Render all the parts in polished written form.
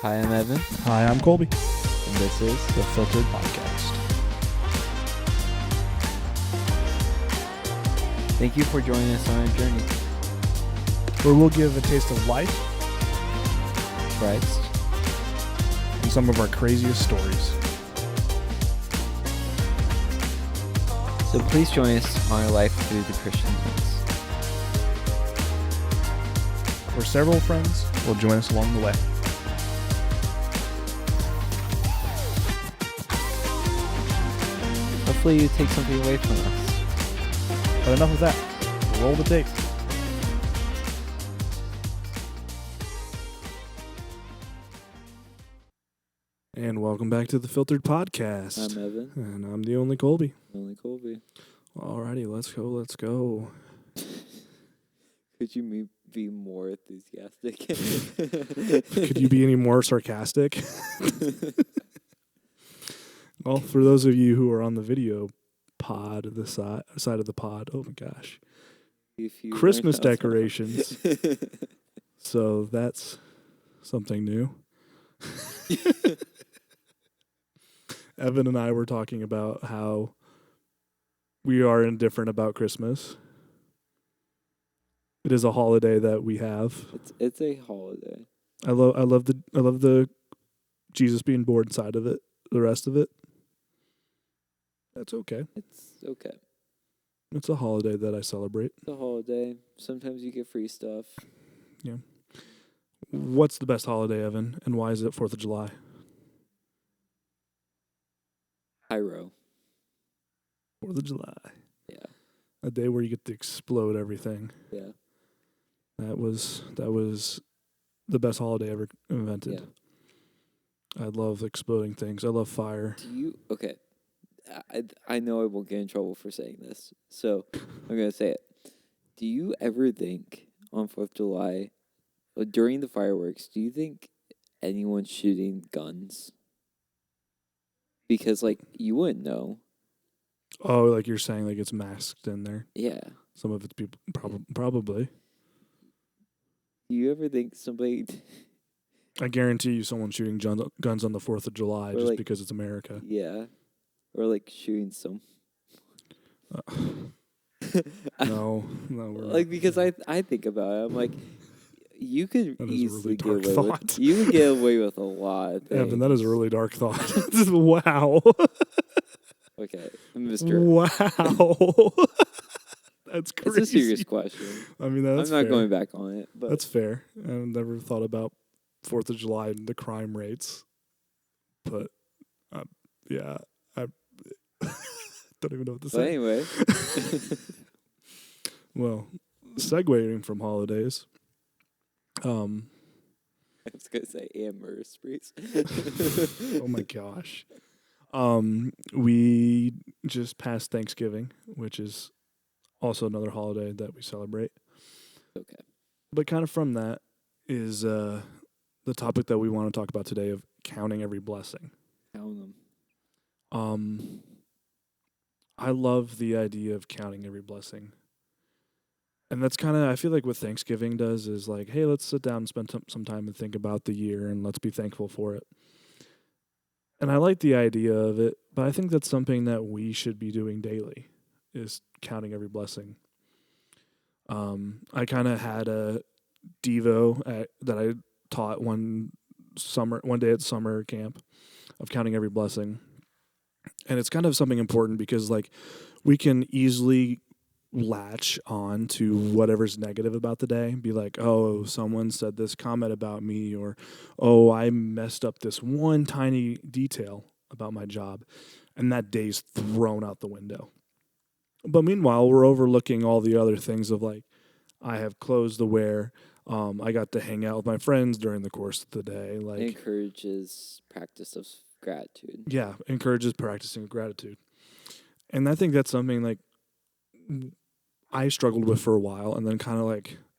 Hi, I'm Evan. Hi, I'm Colby. And this is The Filtered Podcast. Thank you for joining us on our journey. Where we'll give a taste of life Christ. and some of our craziest stories. So please join us on our life through the Christian lens. Where several friends will join us along the way. Hopefully you take something away from us. But enough of that. Roll the tape. And welcome back to the Filtered Podcast. I'm Evan. And I'm the only Colby. Only Colby. Alrighty, let's go. Could you be more enthusiastic? Could you be any more sarcastic? Well, for those of you who are on the video pod, the side of the pod, oh my gosh. Christmas decorations. So that's something new. Evan and I were talking about how we are indifferent about Christmas. It is a holiday that we have. It's a holiday. I love the Jesus being born side of it. The rest of it, that's okay. It's okay. It's a holiday that I celebrate. It's a holiday. Sometimes you get free stuff. Yeah. What's the best holiday, Evan, and why is it 4th of July? Pyro. 4th of July. Yeah. A day where you get to explode everything. Yeah. That was the best holiday ever invented. Yeah. I love exploding things. I love fire. Okay. I know I won't get in trouble for saying this, so I'm going to say it. Do you ever think on 4th of July, during the fireworks, do you think anyone's shooting guns? Because, you wouldn't know. Oh, like you're saying, like it's masked in there. Yeah. Some of it's people, probably. Do you ever think somebody... I guarantee you someone's shooting guns on the 4th of July just because it's America. Yeah. Or, shooting some... No. Because I think about it, I'm like, you could easily get away with a lot of things. Evan, that is a really dark thought. Wow. Okay, Mr. Wow. That's crazy. It's a serious question. I mean, that's I'm not fair. going back on it. But that's fair. I've never thought about 4th of July and the crime rates. But, yeah, I don't even know what to say. But anyway. Well, segueing from holidays. I was going to say and murder sprees. Oh, my gosh. We just passed Thanksgiving, which is also another holiday that we celebrate. Okay. But kind of from that is the topic that we want to talk about today of counting every blessing. Count them. I love the idea of counting every blessing. And that's kind of, I feel like what Thanksgiving does is like, hey, let's sit down and spend some time and think about the year and let's be thankful for it. And I like the idea of it, but I think that's something that we should be doing daily, is counting every blessing. I kind of had a Devo that I taught one day at summer camp of counting every blessing. And it's kind of something important because we can easily latch on to whatever's negative about the day, be like, oh, someone said this comment about me, or, oh, I messed up this one tiny detail about my job, and that day's thrown out the window. But meanwhile, we're overlooking all the other things of I have clothes to wear, I got to hang out with my friends during the course of the day. It encourages practice of gratitude. Yeah, encourages practicing gratitude. And I think that's something I struggled with for a while, and then kind of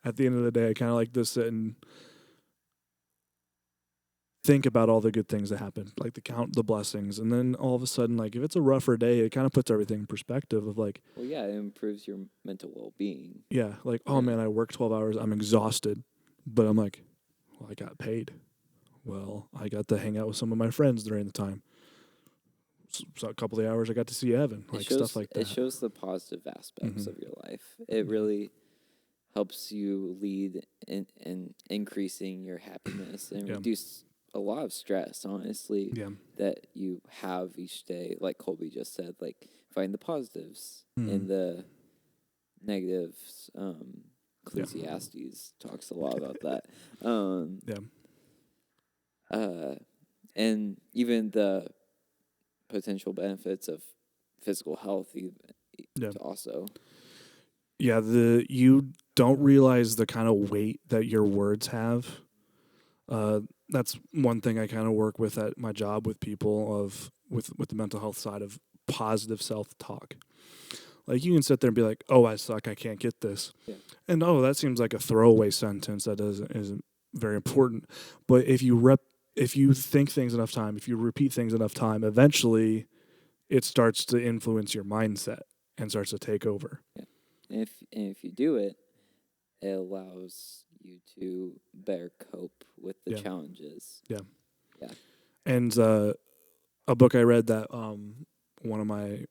at the end of the day, I kind of like to sit and think about all the good things that happened, to count the blessings. And then all of a sudden, if it's a rougher day, it kind of puts everything in perspective of well, yeah, it improves your mental well-being. Yeah, oh man, I worked 12 hours, I'm exhausted, but I'm well, I got paid. Well, I got to hang out with some of my friends during the time. So a couple of hours I got to see Evan, It like stuff shows like it that. shows the positive aspects Hmm. of your life. It Yeah. really helps you lead in increasing your happiness and Yeah. reduce a lot of stress, honestly, Yeah. that you have each day. Like Colby just said, like find the positives Hmm. in the negatives. Yeah. Ecclesiastes talks a lot about that. Um, Yeah. uh, and even the potential benefits of physical health, Yeah. also. Yeah. You don't realize the kind of weight that your words have. That's one thing I kind of work with at my job with people with the mental health side of positive self talk. Like you can sit there and be like, "Oh, I suck. I can't get this," Yeah. and oh, that seems like a throwaway sentence that isn't very important. But if you think things enough time, if you repeat things enough time, eventually it starts to influence your mindset and starts to take over. Yeah. And if you do it, it allows you to better cope with the Yeah, challenges. yeah. Yeah. And a book I read that one of my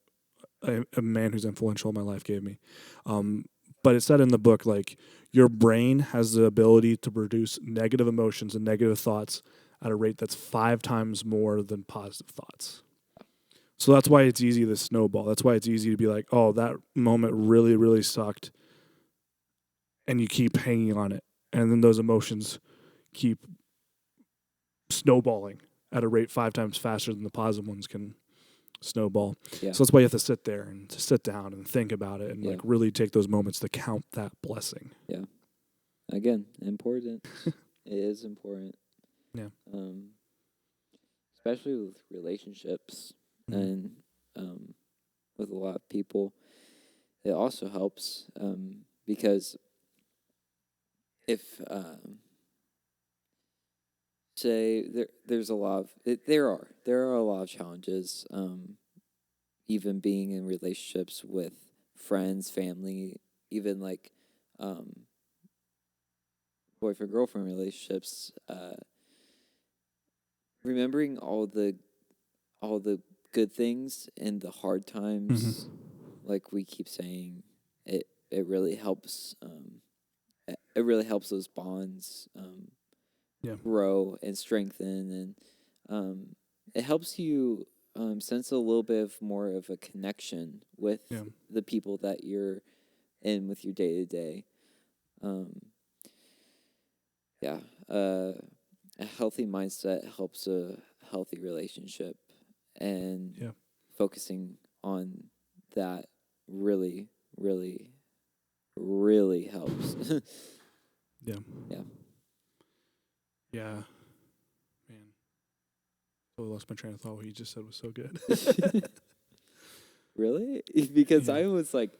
a man who's influential in my life gave me. But it said in the book, like, your brain has the ability to produce negative emotions and negative thoughts at a rate that's 5 times more than positive thoughts. So that's why it's easy to snowball. That's why it's easy to be like, oh, that moment really, really sucked. And you keep hanging on it. And then those emotions keep snowballing at a rate 5 times faster than the positive ones can snowball. Yeah. So that's why you have to sit there and sit down and think about it and Yeah. like really take those moments to count that blessing. Yeah. Again, important. It is important. Yeah. Um, especially with relationships Mhm. and with a lot of people. It also helps because if say there's a lot of there are a lot of challenges, even being in relationships with friends, family, even like um, boyfriend girlfriend relationships. Remembering all the good things and the hard times, Mhm. like we keep saying, it really helps. It really helps those bonds Yeah. grow and strengthen, and it helps you sense a little bit of more of a connection with Yeah. the people that you're in with your day to day. Yeah, a healthy mindset helps a healthy relationship, and Yeah. focusing on that really, really, really helps. Yeah. Yeah. Yeah. Man. Totally lost my train of thought. What you just said was so good. Really? Because Yeah. I was like,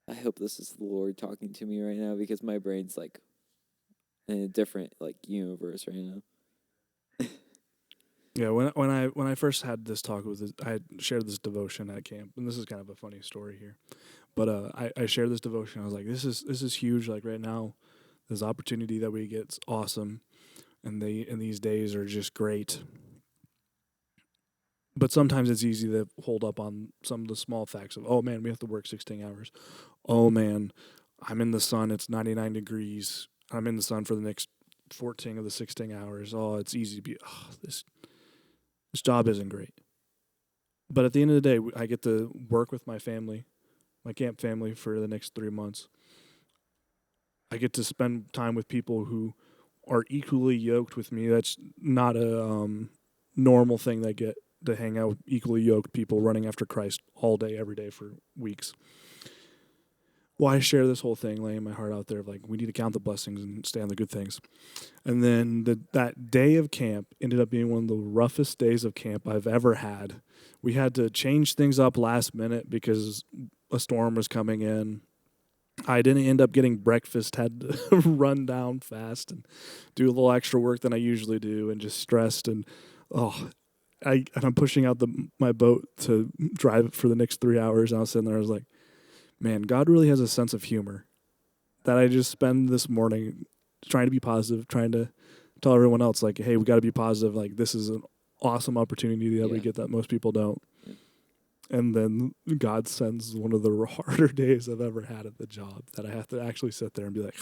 I hope this is the Lord talking to me right now, because my brain's like in a different like universe right now. Yeah, when I first had this talk with this, I had shared this devotion at camp, and this is kind of a funny story here. But I shared this devotion. I was like, this is huge. Like right now, this opportunity that we get is awesome, and these days are just great. But sometimes it's easy to hold up on some of the small facts of, oh man, we have to work 16 hours. Oh man, I'm in the sun. It's 99 degrees. I'm in the sun for the next 14 of the 16 hours. Oh, it's easy to be, oh, this job isn't great. But at the end of the day, I get to work with my family, my camp family, for the next 3 months. I get to spend time with people who are equally yoked with me. That's not a normal thing. That get to hang out with equally yoked people running after Christ all day, every day for weeks. Well, I share this whole thing, laying my heart out there of like, we need to count the blessings and stay on the good things. And then that day of camp ended up being one of the roughest days of camp I've ever had. We had to change things up last minute because a storm was coming in. I didn't end up getting breakfast, had to run down fast and do a little extra work than I usually do, and just stressed. And I'm pushing out my boat to drive it for the next 3 hours. And I was sitting there, I was like, man, God really has a sense of humor that I just spend this morning trying to be positive, trying to tell everyone else, like, hey, we got to be positive. Like, this is an awesome opportunity that we get that most people don't. Yeah. And then God sends one of the harder days I've ever had at the job that I have to actually sit there and be like,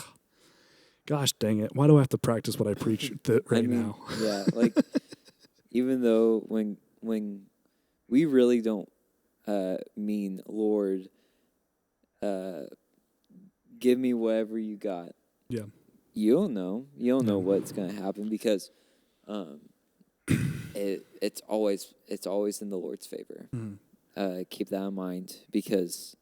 gosh dang it, why do I have to practice what I preach now? Yeah, like even though when we really don't mean, Lord, give me whatever you got. Yeah. You don't know. You don't know what's going to happen because it's always in the Lord's favor. Keep that in mind because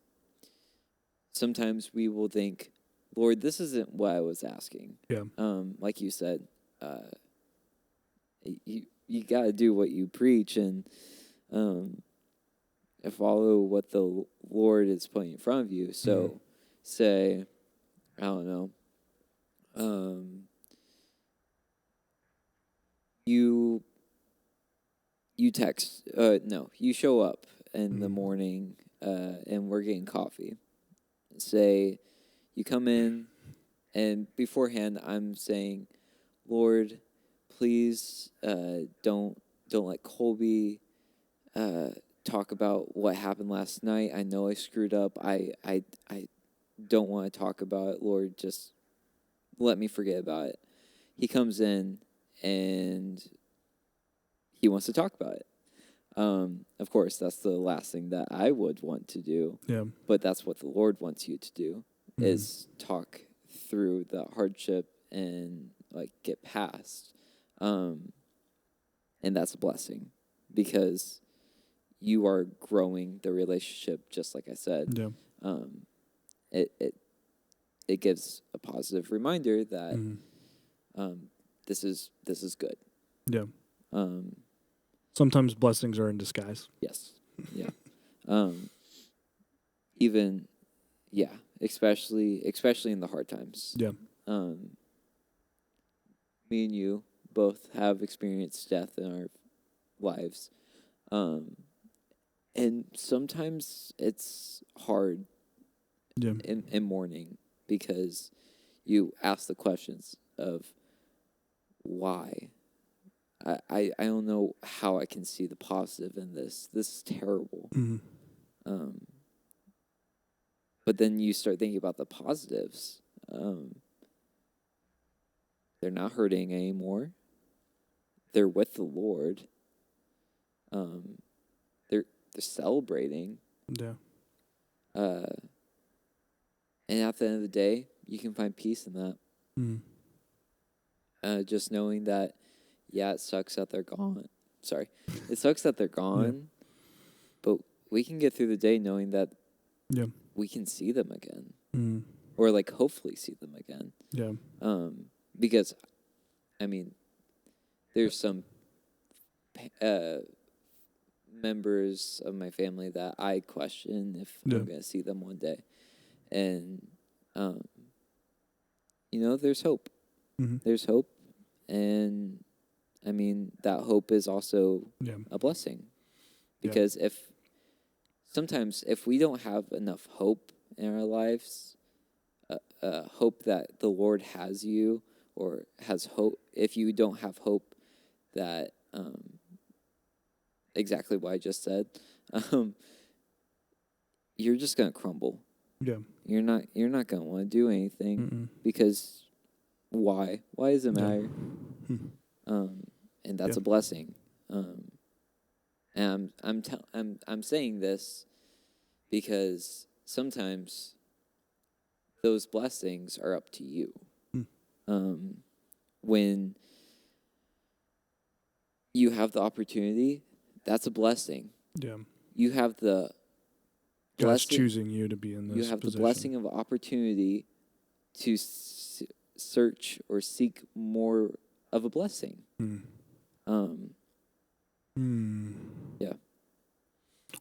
sometimes we will think, Lord, this isn't what I was asking. Yeah. Like you said, you got to do what you preach and follow what the Lord is putting in front of you. So say, I don't know, you text, no, you show up in the morning and we're getting coffee. Say you come in and beforehand I'm saying, Lord, please don't let Colby talk about what happened last night. I know I screwed up. I don't want to talk about it. Lord, just let me forget about it. He comes in and he wants to talk about it. Of course, that's the last thing that I would want to do. Yeah. But that's what the Lord wants you to do is talk through the hardship and like get past. And that's a blessing because you are growing the relationship, just like I said. Yeah. It gives a positive reminder that this is good. Yeah. Sometimes blessings are in disguise. Yes. Yeah. Even, yeah, especially in the hard times. Yeah. Me and you both have experienced death in our lives. And sometimes it's hard in mourning because you ask the questions of why. I don't know how I can see the positive in this. This is terrible. But then you start thinking about the positives. They're not hurting anymore. They're with the Lord. They're celebrating. Yeah. And at the end of the day, you can find peace in that. Just knowing that, yeah, it sucks that they're gone. Sorry. It sucks that they're gone, but we can get through the day knowing that we can see them again. Or, like, hopefully see them again. Yeah. Because, I mean, there's some members of my family that I question if I'm going to see them one day. And, there's hope. There's hope. And, I mean, that hope is also a blessing. Because sometimes if we don't have enough hope in our lives, hope that the Lord has you or has hope, if you don't have hope that, exactly what I just said, you're just going to crumble. Yeah. You're not going to want to do anything because why? Why does it matter? And that's a blessing. And I'm saying this because sometimes those blessings are up to you. When you have the opportunity, that's a blessing. Yeah. You have the God's choosing you to be in this You have position. the blessing of opportunity to search or seek more of a blessing. Yeah.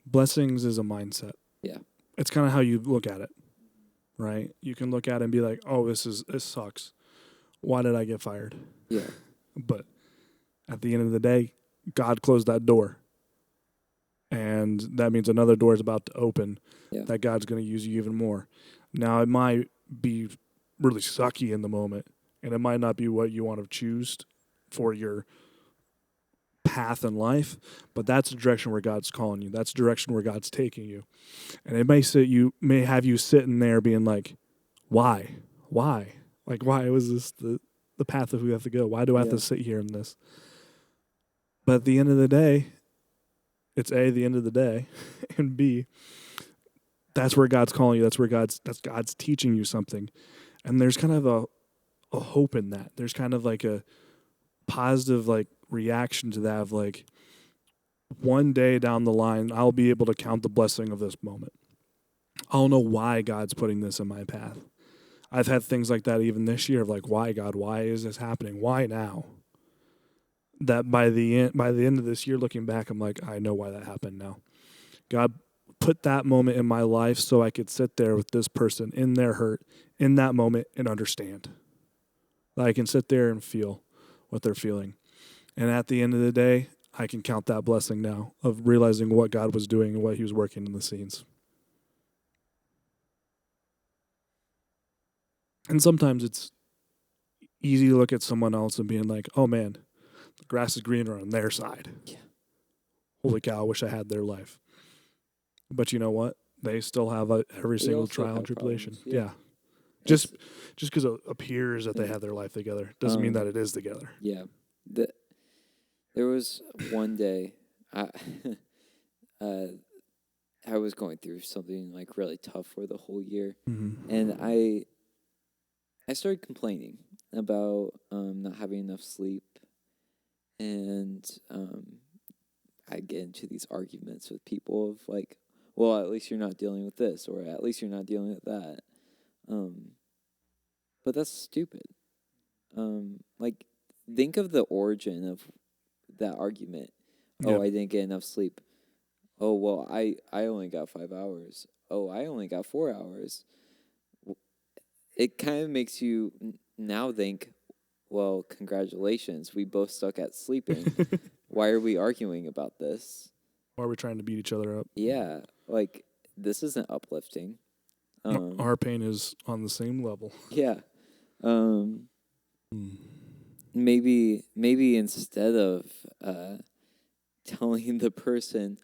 Blessings is a mindset. Yeah. It's kind of how you look at it, right? You can look at it and be like, oh, this sucks. Why did I get fired? Yeah. But at the end of the day, God closed that door. And that means another door is about to open that God's going to use you even more. Now, it might be really sucky in the moment, and it might not be what you want to choose, for your path in life, but that's the direction where God's calling you. That's the direction where God's taking you. And it may have you sitting there being like, why? Why? Like, why was this the path that we have to go? Why do I have Yeah. to sit here in this? But at the end of the day, it's A, the end of the day, and B, that's where God's calling you. That's God's teaching you something. And there's kind of a hope in that. There's kind of like a positive like reaction to that of like, one day down the line, I'll be able to count the blessing of this moment. I'll know why God's putting this in my path. I've had things like that even this year of like, why God? Why is this happening? Why now? That by the end of this year, looking back, I'm like, I know why that happened now. God put that moment in my life so I could sit there with this person in their hurt in that moment and understand. That I can sit there and feel what they're feeling. And at the end of the day, I can count that blessing now of realizing what God was doing and what he was working in the scenes. And sometimes it's easy to look at someone else and being like, oh man, the grass is greener on their side. Yeah. Holy cow, I wish I had their life. But you know what? They still have every They single also trial and have tribulation. problems, yeah. Just because it appears that they have their life together doesn't mean that it is together. Yeah. There was one day I I was going through something like really tough for the whole year, and I started complaining about not having enough sleep, and I get into these arguments with people of like, well, at least you're not dealing with this, or at least you're not dealing with that. But that's stupid. Like, think of the origin of that argument. Oh, I didn't get enough sleep. Oh, well, I only got 5 hours. Oh, I only got 4 hours. It kind of makes you now think, well, congratulations. We both suck at sleeping. Why are we arguing about this? Why are we trying to beat each other up? Yeah, like, this isn't uplifting. Our pain is on the same level. Yeah. Maybe instead of telling the person,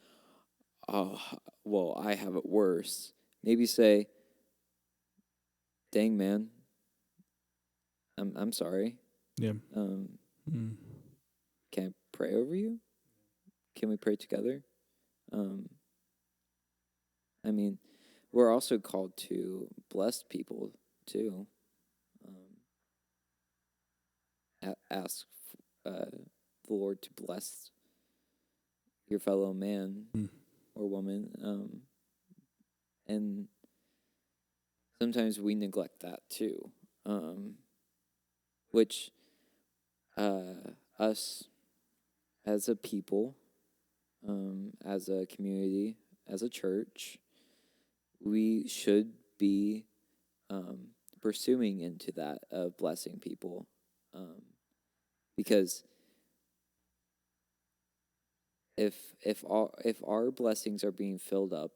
oh, well, I have it worse, maybe say, dang, man, I'm sorry. Yeah. Can I pray over you? Can we pray together? I mean, we're also called to bless people too. Ask the Lord to bless your fellow man or woman. And sometimes we neglect that too, which us as a people, as a community, as a church, we should be pursuing into that of blessing people, because if our blessings are being filled up,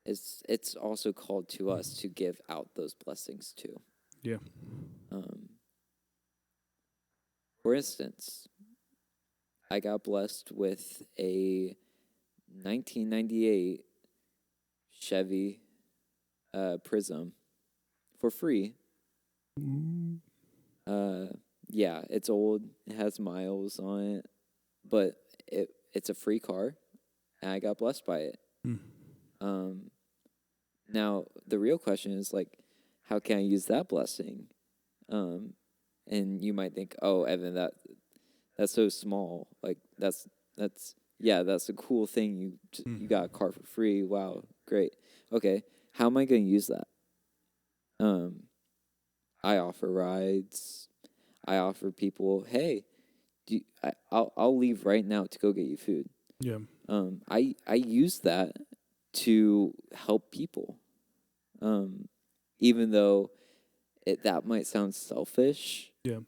it's also called to us to give out those blessings too. Yeah. For instance, I got blessed with a 1998 Chevy Prism for free. Yeah, it's old. It has miles on it, but it's a free car, and I got blessed by it. Now the real question is like, how can I use that blessing? And you might think, oh, Evan, that's so small. Like that's a cool thing. You got a car for free. Wow, great. Okay, how am I going to use that? I offer rides. I offer people, hey, I'll leave right now to go get you food. Yeah. I use that to help people. Even though that might sound selfish. Yeah.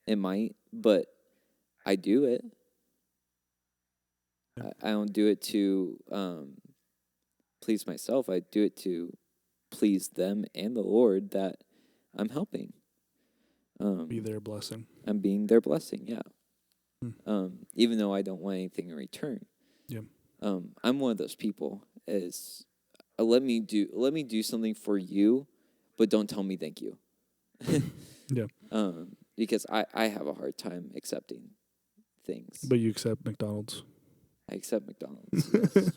It might, but I do it. Yeah. I don't do it to please myself. I do it to please them and the Lord that I'm helping. Be their blessing. I'm being their blessing. Yeah. Hmm. Even though I don't want anything in return. Yeah. I'm one of those people. Is let me do something for you, but don't tell me thank you. Yeah. Because I have a hard time accepting things. But you accept McDonald's. I accept McDonald's. Yes.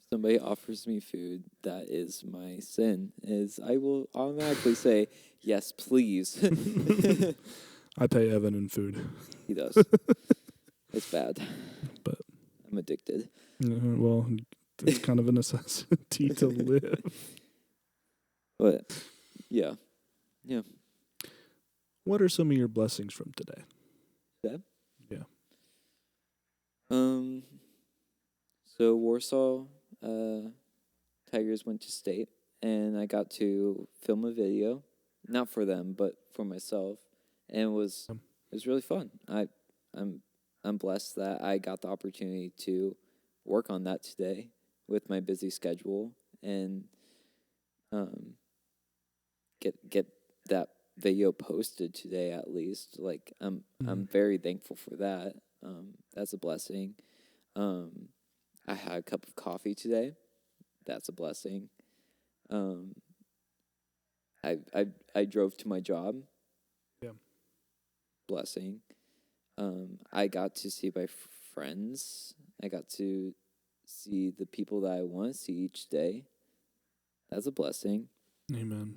If somebody offers me food, that is my sin. Is I will automatically say yes, please. I pay Evan in food. He does. It's bad. But I'm addicted. well, it's kind of a necessity to live. But yeah. What are some of your blessings from today? That. Yeah. So Warsaw Tigers went to state, and I got to film a video, not for them, but for myself, and it was really fun. I'm blessed that I got the opportunity to work on that today with my busy schedule and get that video posted today at least. Like I'm very thankful for that. That's a blessing. I had a cup of coffee today. That's a blessing. Um, I drove to my job. Yeah. Blessing. I got to see my friends. I got to see the people that I want to see each day. That's a blessing. Amen.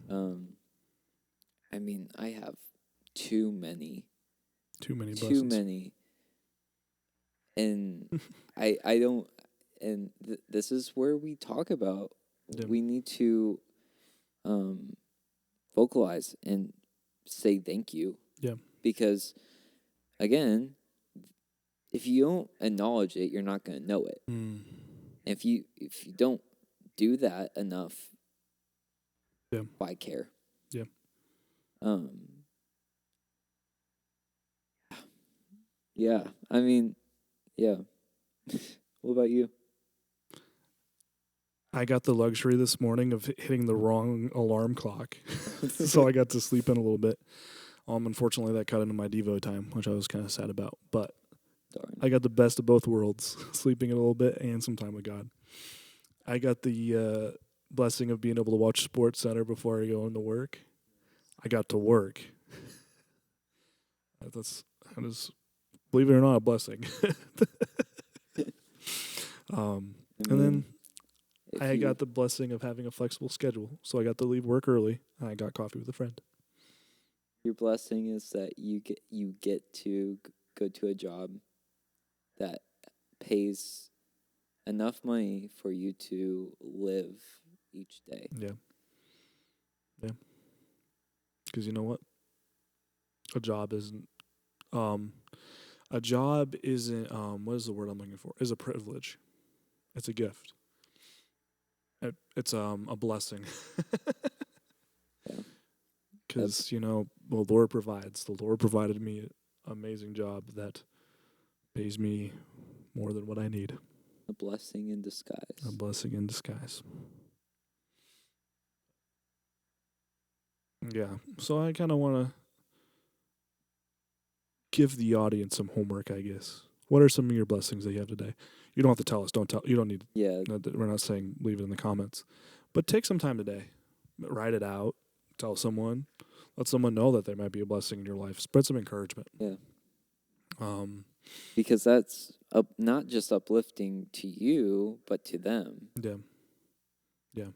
I mean, I have too many. Too many Too blessings. many. And I don't. And this is where we talk about. Yeah. We need to vocalize and say thank you. Yeah. Because again, if you don't acknowledge it, you're not going to know it. If you don't do that enough, Yeah. why care? Yeah. Yeah. I mean, yeah. What about you? I got the luxury this morning of hitting the wrong alarm clock, so I got to sleep in a little bit. Unfortunately, that cut into my Devo time, which I was kind of sad about. But Darn. I got the best of both worlds, sleeping in a little bit and some time with God. I got the blessing of being able to watch Sports Center before I go into work. I got to work. That is, believe it or not, a blessing. And then I got the blessing of having a flexible schedule, so I got to leave work early, and I got coffee with a friend. Your blessing is that you get to go to a job that pays enough money for you to live each day. Yeah. Because you know what? A job isn't. What is the word I'm looking for? Is a privilege. It's a gift. It's a blessing. Yeah. Because the Lord provides. The Lord provided me an amazing job that pays me more than what I need. A blessing in disguise. A blessing in disguise. Yeah. So I kind of want to give the audience some homework, I guess. What are some of your blessings that you have today? You don't have to tell us. Don't tell. You don't need. Yeah. We're not saying leave it in the comments, but take some time today. Write it out. Tell someone. Let someone know that there might be a blessing in your life. Spread some encouragement. Yeah. Because that's not just uplifting to you, but to them. Yeah. Yeah.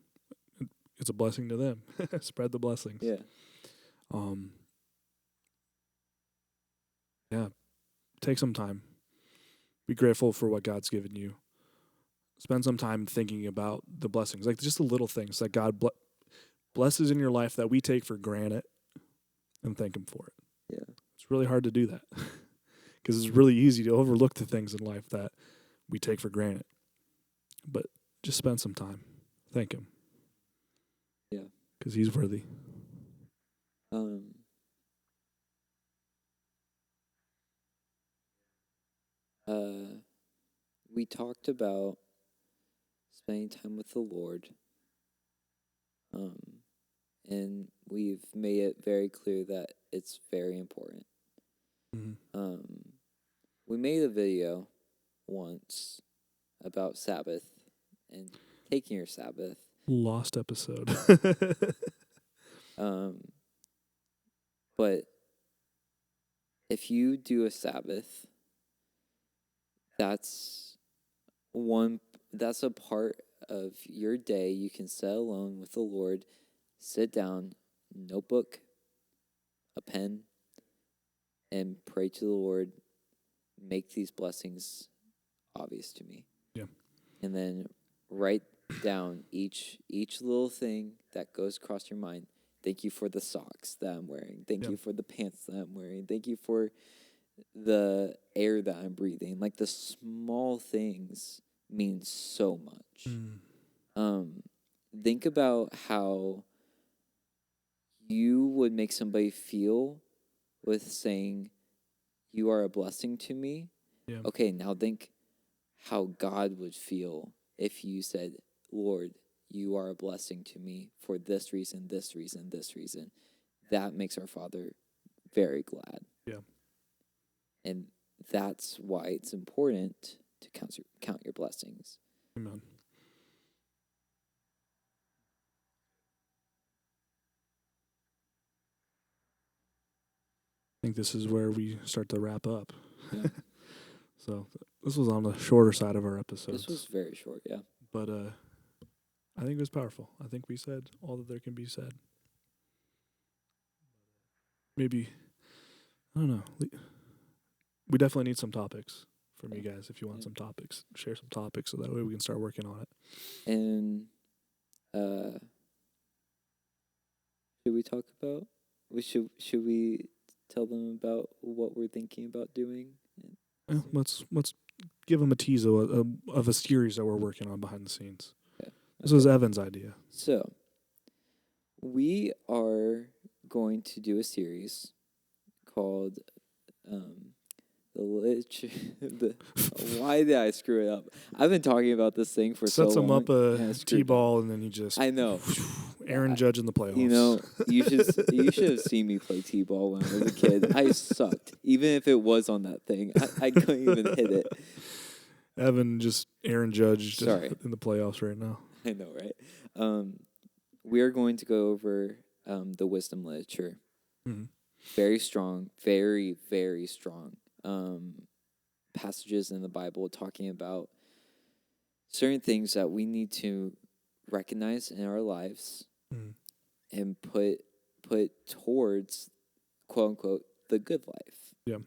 It's a blessing to them. Spread the blessings. Yeah. Yeah. Take some time. Be grateful for what God's given you. Spend some time thinking about the blessings, like just the little things that God blesses in your life that we take for granted, and thank Him for it. Yeah. It's really hard to do that because it's really easy to overlook the things in life that we take for granted. But just spend some time. Thank Him. Yeah. Because He's worthy. We talked about spending time with the Lord. and we've made it very clear that it's very important. Mhm. We made a video once about Sabbath and taking your Sabbath. Lost episode. Um, but if you do a Sabbath, that's one. That's a part of your day you can set alone with the Lord. Sit down, notebook, a pen, and pray to the Lord. Make these blessings obvious to me. Yeah. And then write down each little thing that goes across your mind. Thank you for the socks that I'm wearing. Thank Yeah. you for the pants that I'm wearing. Thank you for the air that I'm breathing. Like the small things mean so much. Mm. Think about how you would make somebody feel with saying, "You are a blessing to me." Yeah. Okay, now think how God would feel if you said, "Lord, you are a blessing to me for this reason, this reason, this reason." That makes our Father very glad. Yeah. And that's why it's important to count your blessings. Amen. I think this is where we start to wrap up. Yeah. So this was on the shorter side of our episodes. This was very short, yeah. But I think it was powerful. I think we said all that there can be said. Maybe, I don't know. We definitely need some topics from you guys. If you want some topics, share some topics so that way we can start working on it. And should we talk about? Should we tell them about what we're thinking about doing? Yeah, let's give them a teaser of a series that we're working on behind the scenes. Okay. This was Evan's idea. So we are going to do a series called the lich. Why did I screw it up? I've been talking about this thing for Sets so him long. up a T-ball, and then he just I know. Aaron Judge in the playoffs. You know, you should have seen me play T-ball when I was a kid. I sucked. Even if it was on that thing, I couldn't even hit it. Evan just Aaron Judge Sorry. in the playoffs right now. I know, right? We are going to go over the wisdom literature. Mm-hmm. Very strong, very, very strong passages in the Bible talking about certain things that we need to recognize in our lives and put towards, quote unquote, the good life. Yeah.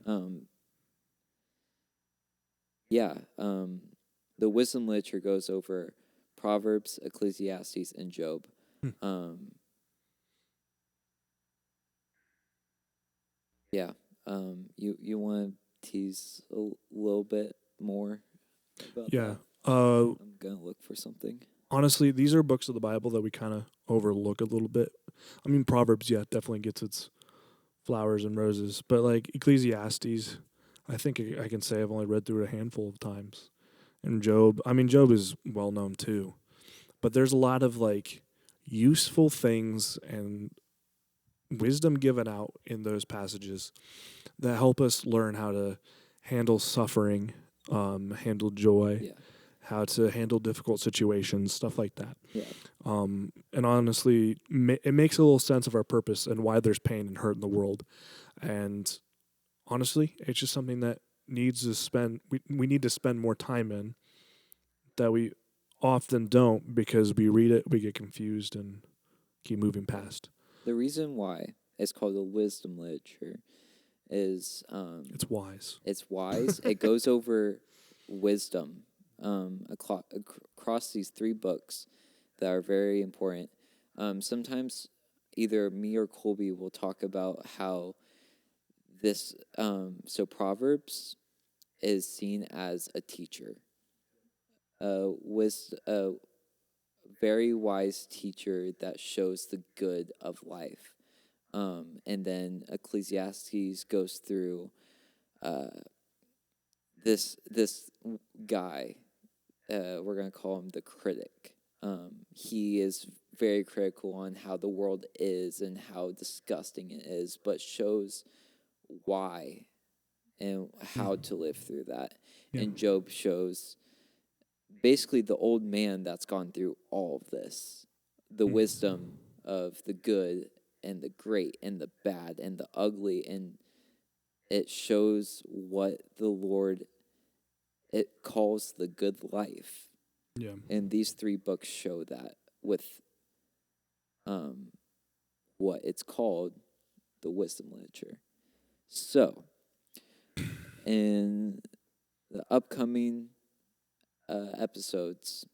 The wisdom literature goes over Proverbs, Ecclesiastes, and Job. Yeah. You want to tease a little bit more about that? I'm gonna look for something. Honestly, these are books of the Bible that we kind of overlook a little bit. I mean, Proverbs, yeah, definitely gets its flowers and roses, but like Ecclesiastes, I think I can say I've only read through it a handful of times. And Job, I mean, Job is well known too, but there's a lot of like useful things and wisdom given out in those passages that help us learn how to handle suffering, handle joy, how to handle difficult situations, stuff like that. Yeah. And honestly, it makes a little sense of our purpose and why there's pain and hurt in the world. And honestly, it's just something that needs to spend. We need to spend more time in that we often don't because we read it, we get confused, and keep moving past. The reason why it's called the wisdom literature is it's wise. It's wise. It goes over wisdom across these three books that are very important. Sometimes either me or Colby will talk about how this. So Proverbs is seen as a teacher, a very wise teacher that shows the good of life. And then Ecclesiastes goes through this guy. We're gonna call him the critic. He is very critical on how the world is and how disgusting it is, but shows why and how to live through that. Yeah. And Job shows basically the old man that's gone through all of this, the wisdom of the good and the great and the bad and the ugly, and it shows what the Lord, it calls the good life. Yeah. And these three books show that with what it's called the wisdom literature. So, in the upcoming episodes,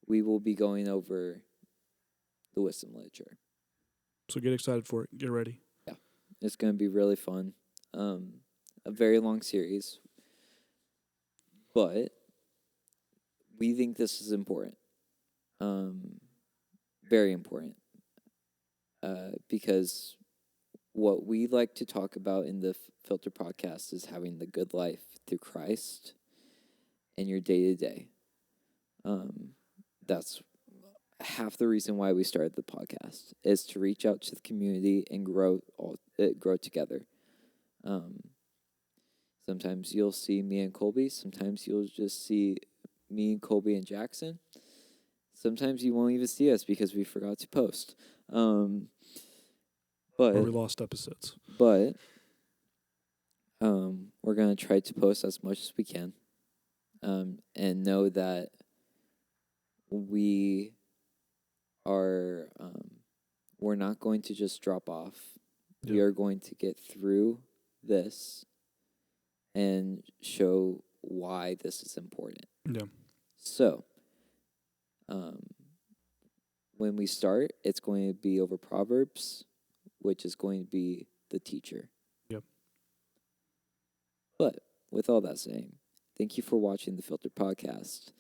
we will be going over the wisdom literature. So get excited for it. Get ready. Yeah, it's going to be really fun. A very long series, but we think this is important. Very important. Because what we like to talk about in the Filter podcast is having the good life through Christ in your day to day. That's half the reason why we started the podcast, is to reach out to the community and grow together. Sometimes you'll see me and Colby. Sometimes you'll just see me and Colby and Jackson. Sometimes you won't even see us because we forgot to post. But Or we lost episodes. But we're gonna try to post as much as we can, and know that we are we're not going to just drop off. Yeah. We are going to get through this and show why this is important. Yeah. So, when we start, it's going to be over Proverbs, which is going to be the teacher. Yep. But with all that saying, thank you for watching the Filter Podcast.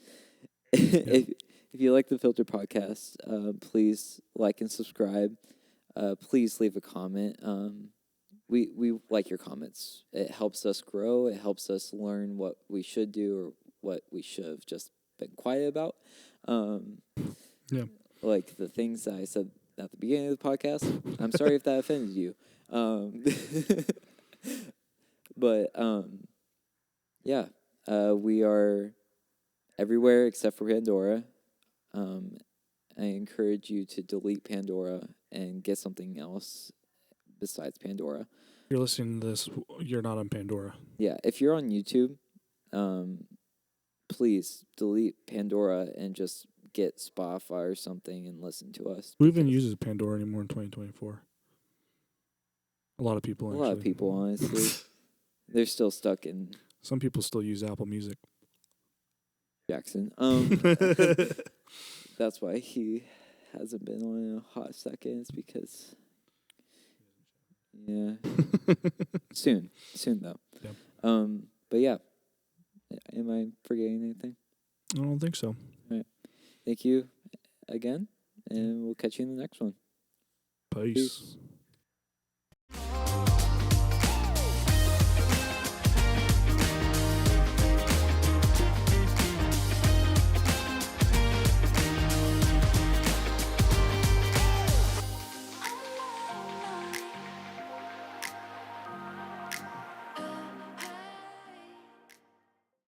Yeah. If you like the Filter Podcast, please like and subscribe. Please leave a comment. We like your comments. It helps us grow. It helps us learn what we should do or what we should have just been quiet about. Yeah. Like the things that I said at the beginning of the podcast. I'm sorry if that offended you. But yeah, we are everywhere except for Pandora. I encourage you to delete Pandora and get something else besides Pandora. If you're listening to this, you're not on Pandora. Yeah, if you're on YouTube, please delete Pandora and just get Spotify or something and listen to us. Who even uses Pandora anymore in 2024? A lot of people, actually. A lot of people, honestly. They're still stuck in Some people still use Apple Music. Jackson. That's why he hasn't been on in a hot second. It's because, yeah, soon though. Yeah. But yeah, am I forgetting anything? I don't think so. All right, thank you again, and we'll catch you in the next one. Peace. Peace.